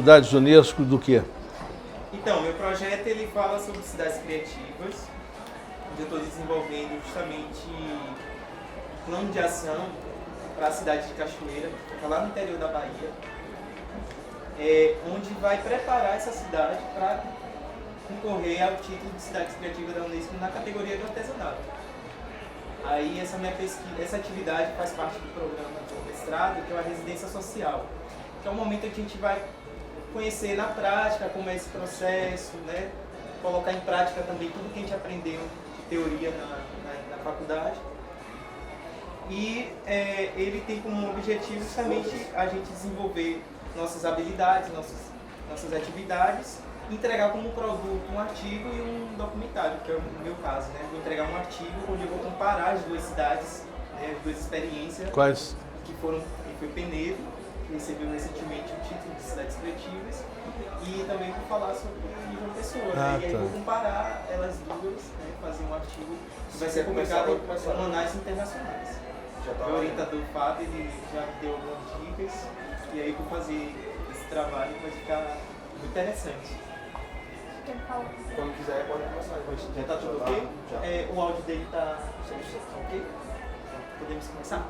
cidades Unesco do quê? Então, meu projeto ele fala sobre cidades criativas, onde eu estou desenvolvendo justamente plano de ação para a cidade de Cachoeira, que fica lá no interior da Bahia, onde vai preparar essa cidade para concorrer ao título de cidade criativa da Unesco na categoria do artesanato. Aí essa minha pesquisa, essa atividade faz parte do programa do mestrado, que é a residência social, que é um momento em que a gente vai conhecer na prática como é esse processo, né? Colocar em prática também tudo que a gente aprendeu de teoria na faculdade. E ele tem como objetivo justamente a gente desenvolver nossas habilidades, nossas atividades, e entregar como produto um artigo e um documentário, que é o meu caso, né? Vou entregar um artigo onde eu vou comparar as duas cidades, né? As duas experiências. Quais? Que foi Penedo, que recebeu recentemente o título de Cidades Criativas, e também vou falar sobre João Pessoa, né? E aí vou comparar elas duas, né? Fazer um artigo que vai ser publicado em jornais internacionais. O orientador Fábio, ele já deu algumas dicas, e aí vou fazer esse trabalho, vai ficar muito interessante. Quando quiser, pode começar. Já está tudo ok? O áudio dele está ok? Podemos começar?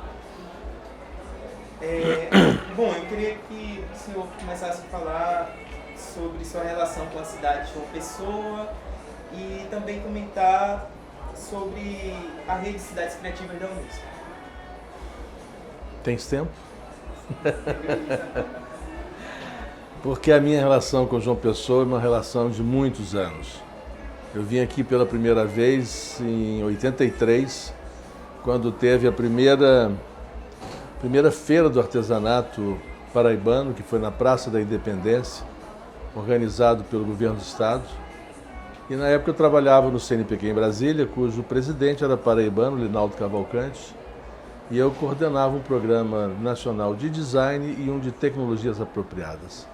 Bom, eu queria que o senhor começasse a falar sobre sua relação com a cidade de João Pessoa e também comentar sobre a rede de cidades criativas da Unesco. Tens tempo? Porque a minha relação com João Pessoa é uma relação de muitos anos. Eu vim aqui pela primeira vez em 83, quando teve a primeira feira do artesanato paraibano, que foi na Praça da Independência, organizado pelo governo do estado. E na época eu trabalhava no CNPq em Brasília, cujo presidente era paraibano, Linaldo Cavalcante, e eu coordenava um programa nacional de design e um de tecnologias apropriadas,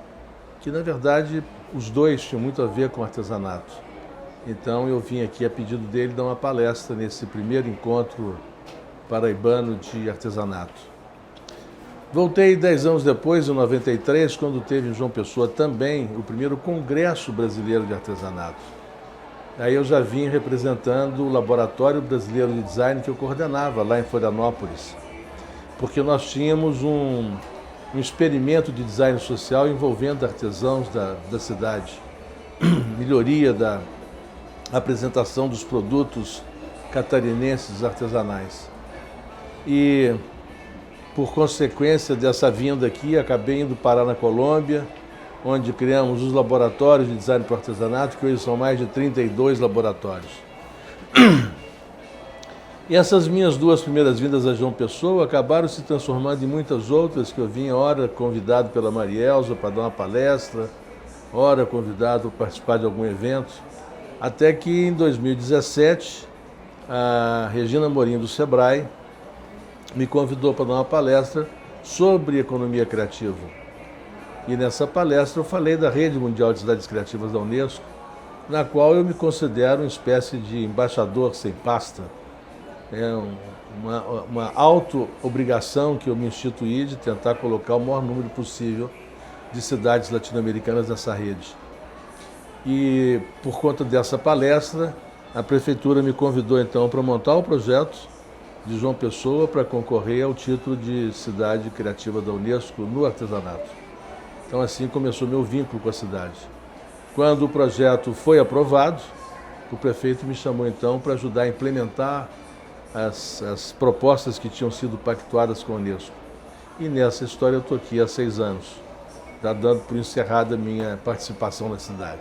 que na verdade os dois tinham muito a ver com artesanato. Então eu vim aqui a pedido dele dar uma palestra nesse primeiro encontro paraibano de artesanato. Voltei 10 anos depois, em 93, quando teve em João Pessoa também o primeiro Congresso Brasileiro de Artesanato. Aí eu já vim representando o Laboratório Brasileiro de Design que eu coordenava lá em Florianópolis, porque nós tínhamos um experimento de design social envolvendo artesãos da cidade, melhoria da apresentação dos produtos catarinenses artesanais. E, por consequência dessa vinda aqui, acabei indo parar na Colômbia, onde criamos os laboratórios de design para o artesanato, que hoje são mais de 32 laboratórios. E essas minhas duas primeiras vindas a João Pessoa acabaram se transformando em muitas outras, que eu vim, ora convidado pela Marielza para dar uma palestra, ora convidado para participar de algum evento, até que em 2017, a Regina Morim do Sebrae me convidou para dar uma palestra sobre economia criativa. E nessa palestra eu falei da Rede Mundial de Cidades Criativas da Unesco, na qual eu me considero uma espécie de embaixador sem pasta. É uma auto-obrigação que eu me instituí de tentar colocar o maior número possível de cidades latino-americanas nessa rede. E por conta dessa palestra, a prefeitura me convidou então para montar o projeto de João Pessoa para concorrer ao título de Cidade Criativa da Unesco no artesanato. Então assim começou meu vínculo com a cidade. Quando o projeto foi aprovado, o prefeito me chamou então para ajudar a implementar as propostas que tinham sido pactuadas com a Unesco. E nessa história eu estou aqui há 6 anos, já dando por encerrada a minha participação na cidade.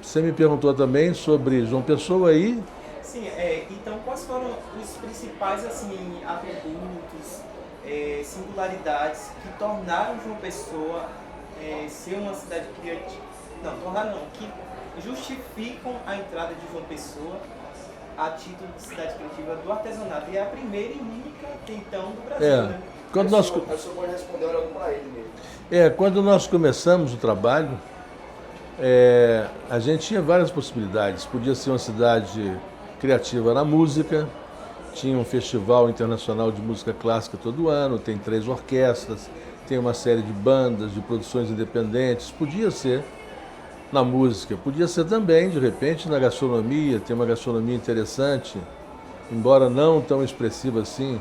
Você me perguntou também sobre João Pessoa aí. Sim, então quais foram os principais assim, atributos, singularidades que tornaram João Pessoa ser uma cidade criativa? Não, tornaram não, que justificam a entrada de João Pessoa a título de cidade criativa do artesanato. E é a primeira e única, então, do Brasil, né? Quando A pessoa pode responder olhando para ele mesmo. Quando nós começamos o trabalho, a gente tinha várias possibilidades. Podia ser uma cidade criativa na música, tinha um festival internacional de música clássica todo ano, tem 3 orquestras, tem uma série de bandas, de produções independentes, podia ser na música, podia ser também, de repente, na gastronomia, tem uma gastronomia interessante, embora não tão expressiva assim,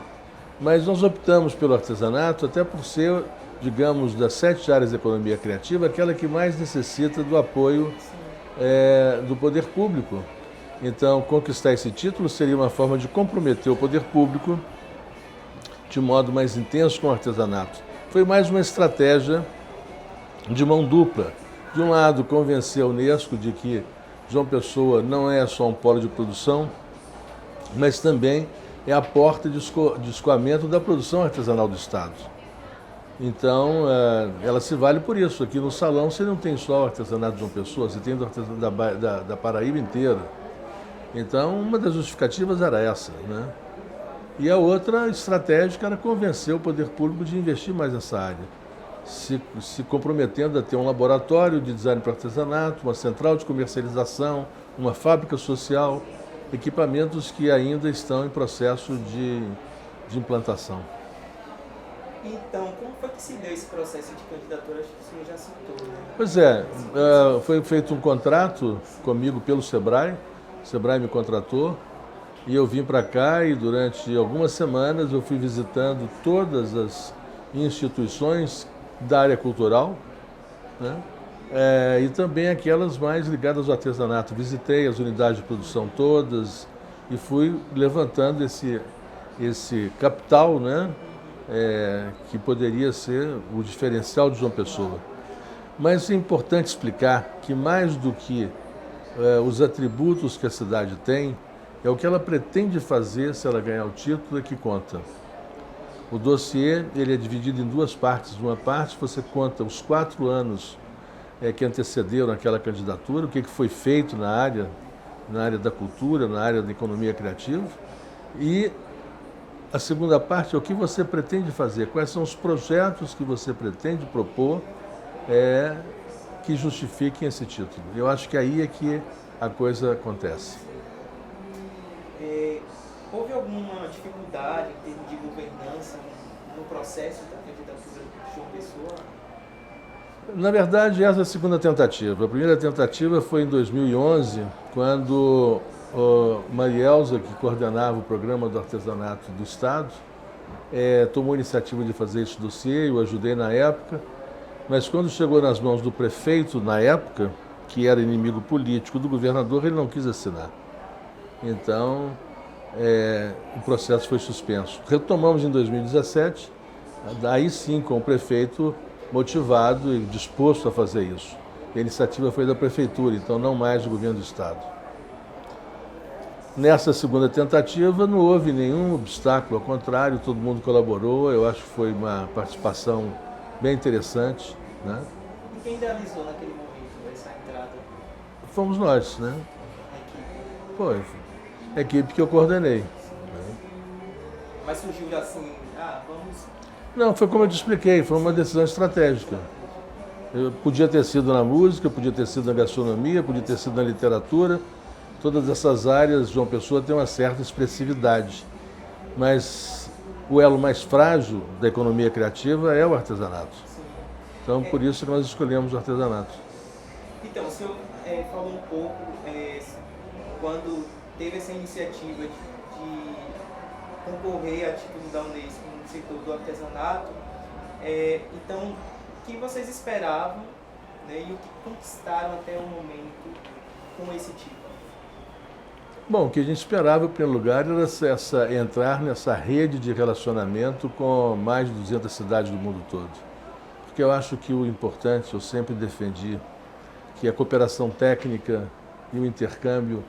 mas nós optamos pelo artesanato até por ser, digamos, das 7 áreas da economia criativa, aquela que mais necessita do apoio do poder público. Então, conquistar esse título seria uma forma de comprometer o poder público de modo mais intenso com o artesanato. Foi mais uma estratégia de mão dupla. De um lado, convencer a Unesco de que João Pessoa não é só um polo de produção, mas também é a porta de escoamento da produção artesanal do Estado. Então, ela se vale por isso. Aqui no salão você não tem só o artesanato de João Pessoa, você tem do artesanato da Paraíba inteira. Então, uma das justificativas era essa, né? E a outra estratégica era convencer o poder público de investir mais nessa área, se comprometendo a ter um laboratório de design para artesanato, uma central de comercialização, uma fábrica social, equipamentos que ainda estão em processo de implantação. Então, como foi que se deu esse processo de candidatura? Acho que o senhor já citou, né? Pois é, foi feito um contrato comigo pelo Sebrae, o Sebrae me contratou, e eu vim para cá e durante algumas semanas eu fui visitando todas as instituições da área cultural, né? E também aquelas mais ligadas ao artesanato. Visitei as unidades de produção todas e fui levantando esse capital, né? Que poderia ser o diferencial de João Pessoa. Mas é importante explicar que mais do que os atributos que a cidade tem, é o que ela pretende fazer se ela ganhar o título é que conta. O dossiê ele é dividido em 2 partes. Uma parte você conta os 4 anos que antecederam aquela candidatura, o que foi feito na área da cultura, na área da economia criativa. E a segunda parte é o que você pretende fazer, quais são os projetos que você pretende propor que justifiquem esse título. Eu acho que aí é que a coisa acontece. Houve alguma dificuldade em termos de governança no processo da candidatura de João Pessoa? Na verdade, essa é a segunda tentativa. A primeira tentativa foi em 2011, quando Marielza, que coordenava o programa do artesanato do Estado, tomou a iniciativa de fazer esse dossiê, eu ajudei na época, mas quando chegou nas mãos do prefeito, na época, que era inimigo político do governador, ele não quis assinar. Então, o processo foi suspenso. Retomamos em 2017, aí sim com o prefeito motivado e disposto a fazer isso. A iniciativa foi da prefeitura, então não mais do governo do Estado. Nessa segunda tentativa não houve nenhum obstáculo, ao contrário, todo mundo colaborou, eu acho que foi uma participação bem interessante, né? E quem idealizou naquele momento essa entrada? Fomos nós, né? Foi. A equipe que eu coordenei. Mas surgiu assim, vamos... Não, foi como eu te expliquei, foi uma decisão estratégica. Podia ter sido na música, podia ter sido na gastronomia, podia ter sido na literatura. Todas essas áreas, João Pessoa tem uma certa expressividade. Mas o elo mais frágil da economia criativa é o artesanato. Sim. Então, por isso que nós escolhemos o artesanato. Então, o senhor falou um pouco, quando teve essa iniciativa de concorrer a título da Unesco no setor do artesanato, então, o que vocês esperavam, né, e o que conquistaram até o momento com esse título? Bom, o que a gente esperava, em primeiro lugar, era entrar nessa rede de relacionamento com mais de 200 cidades do mundo todo. Porque eu acho que o importante, eu sempre defendi, que a cooperação técnica e o intercâmbio,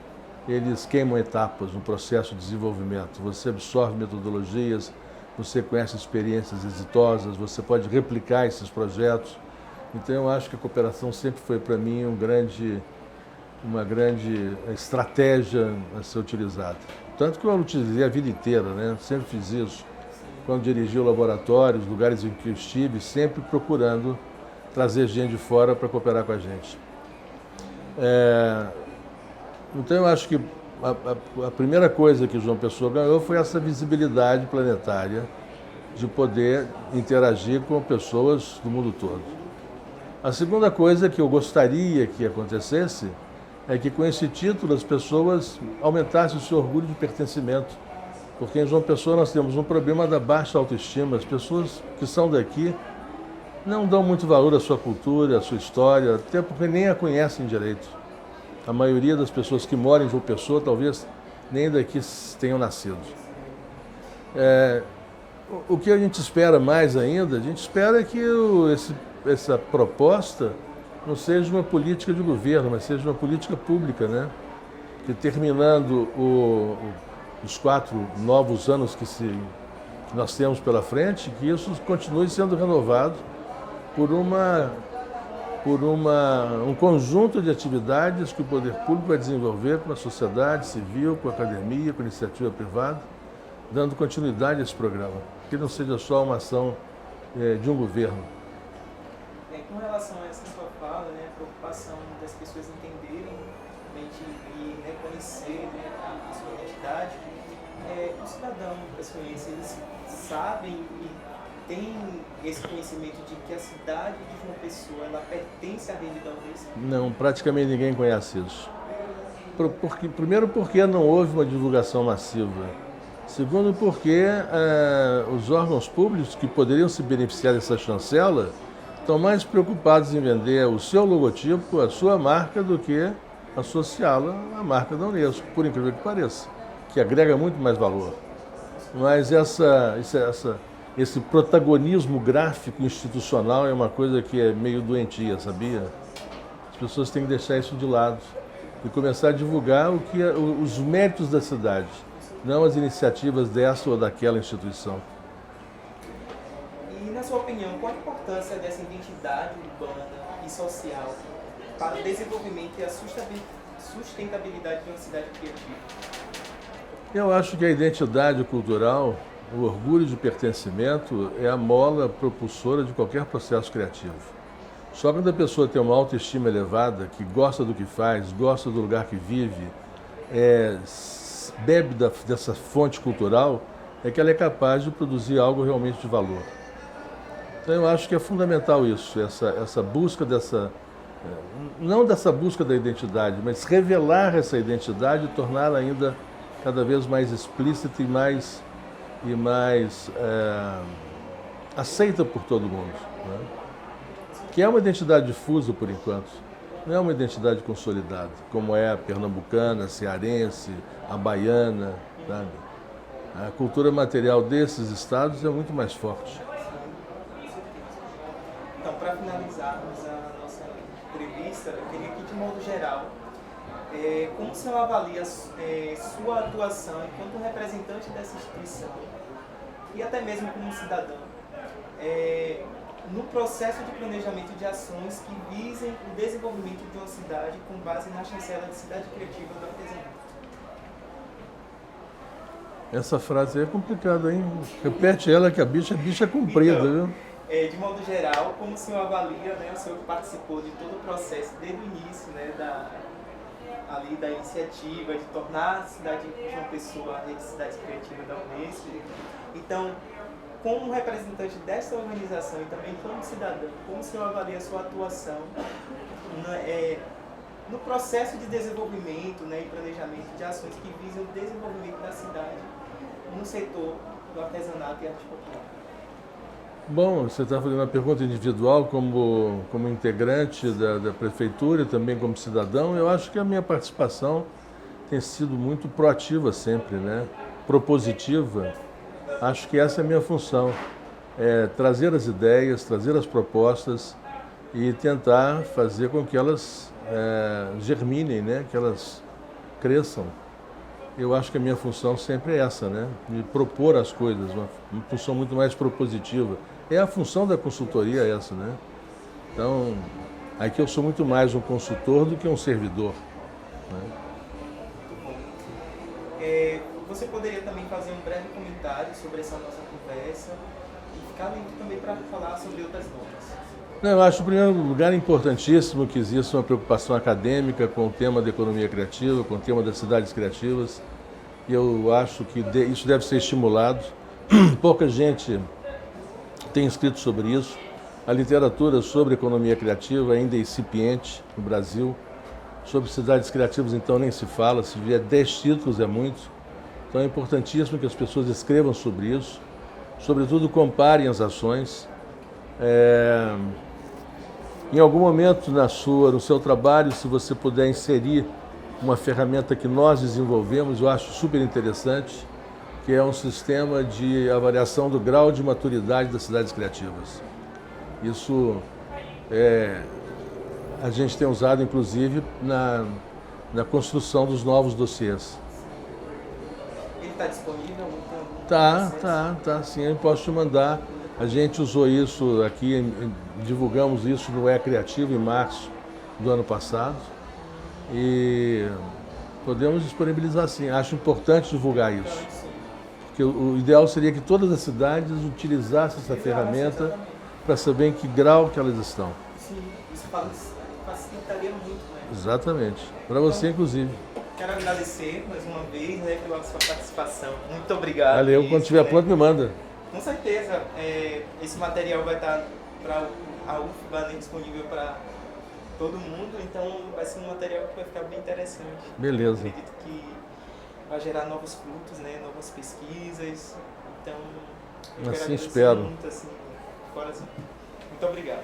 eles queimam etapas no processo de desenvolvimento. Você absorve metodologias, você conhece experiências exitosas, você pode replicar esses projetos. Então eu acho que a cooperação sempre foi para mim uma grande estratégia a ser utilizada. Tanto que eu utilizei a vida inteira, né? Sempre fiz isso. Quando dirigi o laboratório, os lugares em que eu estive, sempre procurando trazer gente de fora para cooperar com a gente. Então eu acho que a primeira coisa que João Pessoa ganhou foi essa visibilidade planetária de poder interagir com pessoas do mundo todo. A segunda coisa que eu gostaria que acontecesse é que com esse título as pessoas aumentassem o seu orgulho de pertencimento. Porque em João Pessoa nós temos um problema da baixa autoestima. As pessoas que são daqui não dão muito valor à sua cultura, à sua história, até porque nem a conhecem direito. A maioria das pessoas que moram em João Pessoa talvez nem daqui tenham nascido. O que a gente espera mais ainda, a gente espera que essa proposta não seja uma política de governo, mas seja uma política pública, né? Que terminando os 4 novos anos que nós temos pela frente, que isso continue sendo renovado por um conjunto de atividades que o poder público vai desenvolver com a sociedade civil, com a academia, com a iniciativa privada, dando continuidade a esse programa, que não seja só uma ação de um governo. Com relação a essa sua fala, né, a preocupação das pessoas entenderem e reconhecer, né, a sua identidade, o cidadão pessoense, eles sabem e têm esse conhecimento de que a cidade de João Pessoa ela pertence à rede da Unesco? Não, praticamente ninguém conhece isso. Primeiro porque não houve uma divulgação massiva. Segundo porque os órgãos públicos que poderiam se beneficiar dessa chancela estão mais preocupados em vender o seu logotipo, a sua marca, do que associá-la à marca da Unesco, por incrível que pareça, que agrega muito mais valor. Mas esse protagonismo gráfico institucional é uma coisa que é meio doentia, sabia? As pessoas têm que deixar isso de lado e começar a divulgar os méritos da cidade, não as iniciativas dessa ou daquela instituição. E, na sua opinião, qual a importância dessa identidade urbana e social para o desenvolvimento e a sustentabilidade de uma cidade criativa? Eu acho que a identidade cultural, o orgulho de pertencimento, é a mola propulsora de qualquer processo criativo. Só quando a pessoa tem uma autoestima elevada, que gosta do que faz, gosta do lugar que vive, bebe dessa fonte cultural, é que ela é capaz de produzir algo realmente de valor. Então eu acho que é fundamental isso, essa busca não dessa busca da identidade, mas revelar essa identidade e torná-la ainda cada vez mais explícita e mais aceita por todo mundo, né? Que é uma identidade difusa por enquanto, não é uma identidade consolidada, como é a pernambucana, a cearense, a baiana, sabe? A cultura material desses estados é muito mais forte. Então, para finalizarmos a nossa entrevista, eu queria que, de modo geral, como o senhor avalia sua atuação enquanto representante dessa instituição e até mesmo como cidadão, no processo de planejamento de ações que visem o desenvolvimento de uma cidade com base na chancela de Cidade Criativa do Artesanato? Essa frase é complicada, hein? Repete ela que a bicha é comprida, então, viu? De modo geral, como o senhor avalia, né, o senhor que participou de todo o processo desde o início, né, da iniciativa de tornar a cidade de João Pessoa a rede de cidades criativas da Unesco. Então, como representante dessa organização e também como cidadão, como o senhor avalia a sua atuação no processo de desenvolvimento, né, e planejamento de ações que visam o desenvolvimento da cidade no setor do artesanato e arte popular? Bom, você está fazendo uma pergunta individual como integrante da prefeitura e também como cidadão. Eu acho que a minha participação tem sido muito proativa sempre, né? Propositiva. Acho que essa é a minha função, trazer as ideias, trazer as propostas e tentar fazer com que elas germinem, né? Que elas cresçam. Eu acho que a minha função sempre é essa, né? De propor as coisas, uma função muito mais propositiva. É a função da consultoria essa, né? Então, aqui eu sou muito mais um consultor do que um servidor, né? Você poderia também fazer um breve comentário sobre essa nossa conversa e ficar livre também para falar sobre outras notas? Não, eu acho, em primeiro lugar, importantíssimo que exista uma preocupação acadêmica com o tema da economia criativa, com o tema das cidades criativas, e eu acho que isso deve ser estimulado. Pouca gente tem escrito sobre isso. A literatura sobre economia criativa ainda é incipiente no Brasil. Sobre cidades criativas, então, nem se fala. Se vier 10 títulos é muito. Então é importantíssimo que as pessoas escrevam sobre isso. Sobretudo, comparem as ações. Em algum momento no seu trabalho, se você puder inserir uma ferramenta que nós desenvolvemos, eu acho super interessante, que é um sistema de avaliação do grau de maturidade das cidades criativas. Isso a gente tem usado, inclusive, na construção dos novos dossiês. Ele está disponível? Tá, sim, eu posso te mandar. A gente usou isso aqui, divulgamos isso no E-Criativo em março do ano passado e podemos disponibilizar sim. Acho importante divulgar isso. Porque o ideal seria que todas as cidades utilizassem essa ferramenta para saber em que grau que elas estão. Sim, isso facilitaria muito, né? Exatamente. Para você, inclusive. Quero agradecer mais uma vez, né, pela sua participação. Muito obrigado. Valeu. Quando tiver pronto, me manda. Com certeza. Esse material vai estar para a UFBA disponível para todo mundo, então vai ser um material que vai ficar bem interessante. Beleza. Acredito que vai gerar novos frutos, né, novas pesquisas. Então, eu quero assim agradecer espero. muito, assim, de coração. Muito obrigado.